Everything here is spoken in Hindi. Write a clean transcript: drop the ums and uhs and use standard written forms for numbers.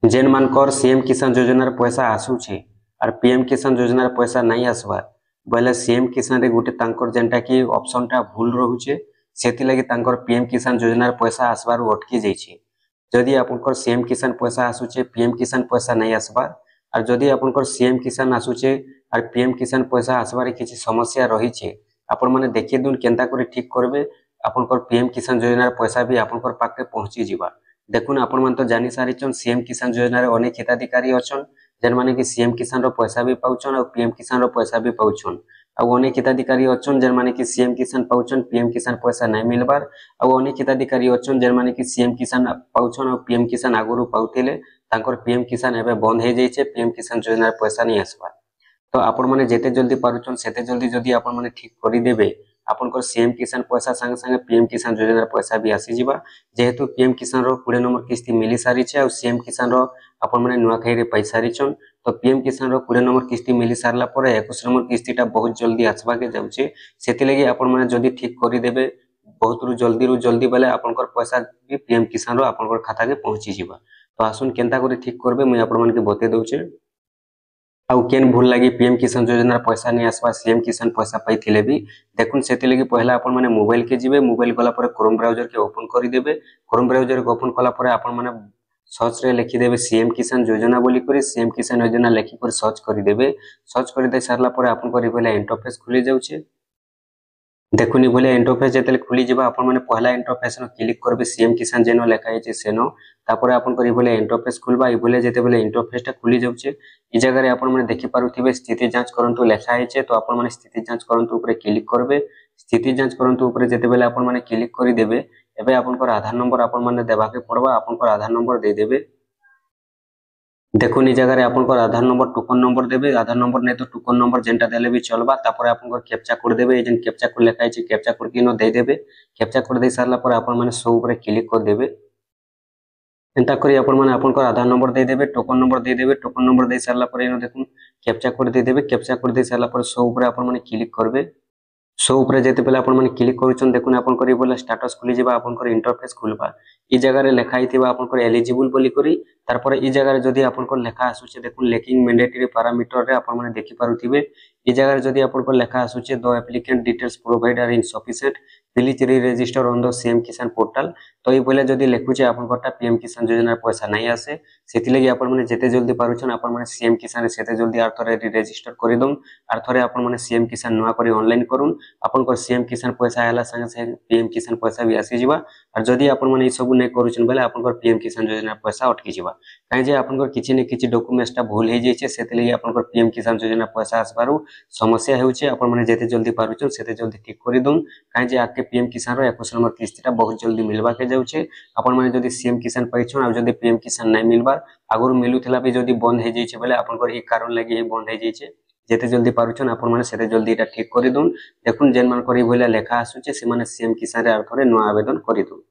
जेन मानकर सीएम किसान योजनार पैसा आसुचे और पीएम किसान योजनार पैसा नहीं आसबार बोले सीएम किसान रे गोटे तांकर जेनटा कि ऑप्शन टा भूल रहुचे सेति लगी तांकर पीएम किसान योजनार पैसा आसबार अटकी जाइए। जदि आपनकर सीएम किसान पैसा आसुचे पीएम किसान पैसा नहीं आसबार और जदि आपनकर सीएम किसान आसुचे और पीएम किसान पैसा आसबार किसी समस्या रही आपण मैंने देखिए दुन केनता करे ठीक करबे आपनकर पीएम किसान योजनार पैसा भी आपनकर पाखे पहुंची जीवा। देखुन आपण मन तो जानी सारिछन सीएम किसान योजना रे अनेक हिताधिकारी अछन जेन माने कि सीएम किसान रो पैसा भी पाउछन और पीएम किसान रो पैसा भी पाउछन। और अनेक हिताधिकारी अछन जेन माने कि सीएम किसान पाउछन पीएम किसान पैसा नहीं मिलबार और अनेक हिताधिकारी अछन जेन माने कि सीएम किसान पाउछन और पीएम किसान आगुरु पाउथिले तांकर पीएम किसान एबे बंद हे जाइछे पीएम किसान योजना रे पैसा नहीं आसबा। तो आपण माने जेते जल्दी पारुछन सेते जल्दी जदि आपण माने ठीक करि देबे आपनकर सीएम किसान पैसा संगे संगे पीएम किसान योजना पैसा भी आसी जिबा। जेहेतु पीएम किसान रो 20 नंबर किस्ती मिली सारी छे और सीएम किसान रो आपण माने नुआखाई रे पैसा रिछन। तो पीएम किसान रो 20 नंबर किस्ती मिली सारला परे 21 नंबर किस्तीटा बहुत जल्दी आसबा के जाउछे सेति लागि आपण माने जदि ठीक करि देबे बहुत रु जल्दी बेले आपनकर पैसा भी पीएम किसान रो आपनकर खाता के पहुंची जिबा। तो आसुन केनता करे ठीक करबे मैं आपण माने के बते दउछे। आउ केन भूल लगी पीएम किसान योजना पैसा नहीं आसबा सीएम किसान पैसा पाइथिले भी देखुन सेति लगी पहला आपण माने मोबाइल के जिबे मोबाइल गला पर क्रोम ब्राउजर के ओपन करि देबे क्रोम ब्राउजर के ओपन कला पर आपण माने सर्च रे लिखि देबे सीएम किसान योजना बोली करी सीएम किसान योजना लिखि कर सर्च करि देबे सर्च करि दे सारला पर आपण करि पहला इंटरफेस खुली जाउछे। देखुनी बोले इंटरफेस जेतले खुली जिबा आपण माने पहला इंटरफेस न क्लिक करबे सीएम किसान जेनो लेखा है सेनो तापर आपण करी बोले इंटरफेस खुलबा ई बोले जेते बोले इंटरफेस टा खुली जाउछे ई जगह रे आपण माने देखि पारुथिबे स्थिति जांच करंतु लेखा है तो आपण माने स्थिति जांच करंतु ऊपर क्लिक करबे स्थिति जांच करंतु ऊपर जेते बोले आपण माने क्लिक करि देबे एबे आपनकर आधार नंबर आपण माने देबा के पड़बा आपनकर आधार नंबर दे देबे। देखुन ई जगह रे आपनकर आधार नंबर टोकन नंबर देबे आधार नंबर नहीं तो टोकन नंबर जेनटा देले भी चलबा तापर आपनकर कैप्चा कोड देबे एजन कैप्चा कोड लेखा है कैप्चा कोड किनो दे देबे कैप्चा कोड दे सारला पर आपण माने सो ऊपर क्लिक कर देबे एंता करी आपण माने आपनकर आधार नंबर दे देबे टोकन नंबर दे सारला पर एनो देखुन कैप्चा कोड दे देबे कैप्चा कोड दे सारला पर सो ऊपर आपण माने क्लिक करबे सो ऊपर जेते पहले आपण माने क्लिक करूछन देखुन आपण करी बोले स्टेटस खुली जेबा आपण कर इंटरफेस खुलबा ई जगह रे लेखा हिथिबा आपण कर एलिजिबल बोली करी तार पर ई जगह रे जदी आपण कर लेखा आसुचे देखुन लेकिंग मैंडेटरी पैरामीटर रे आपण माने देखि पारुथिबे ई जगह रे जदी आपण कर लेखा आसुचे दो applicant details provide are insufficient please re register on the CM Kisan portal तो ई बोले जदी लेखुचे आपण करटा पीएम किसान योजना पैसा नहीं आसे सेति लागि आपण माने जेते जल्दी पारुछन आपण माने सीएम किसान रे सेते जल्दी आर थरे रजिस्टर करि दम आर थरे आपण माने सीएम किसान नुआ करी ऑनलाइन करूम आपण को सीएम किसान पैसा आला संगे संगे पीएम किसान पैसा भी आसी जिबा और जदी आपण माने ई सब नै करूछन बेले आपण को पीएम किसान योजना पैसा अटकी जिबा काहे जे आपण को किछि ने किछि डॉक्यूमेंट्स टा भूल हे जाइछे सेते लागि आपण को पीएम किसान योजना पैसा आसबारु समस्या हेउछे आपण माने जेते जल्दी पारुछन सेते जल्दी ठीक करि दम काहे जे आके पीएम किसान रो 21 नंबर किस्तीटा बहुत जल्दी मिलबा के जाउछे आपण माने जदी सीएम किसान पाइछन आ जदी पीएम किसान नै मिलबार आगुर मिलुथिला भी जदी बंद हे जाइछे बेले आपण को ई कारण लागि बंद हे जाइछे जेते जल्दी पारुछन आपण माने सेते जल्दी एटा ठीक करि दउन देखुन जेन मान करी भइला लेखा आसुचे से माने सीएम किसान रे आर थरे नुआ आवेदन करि दउन।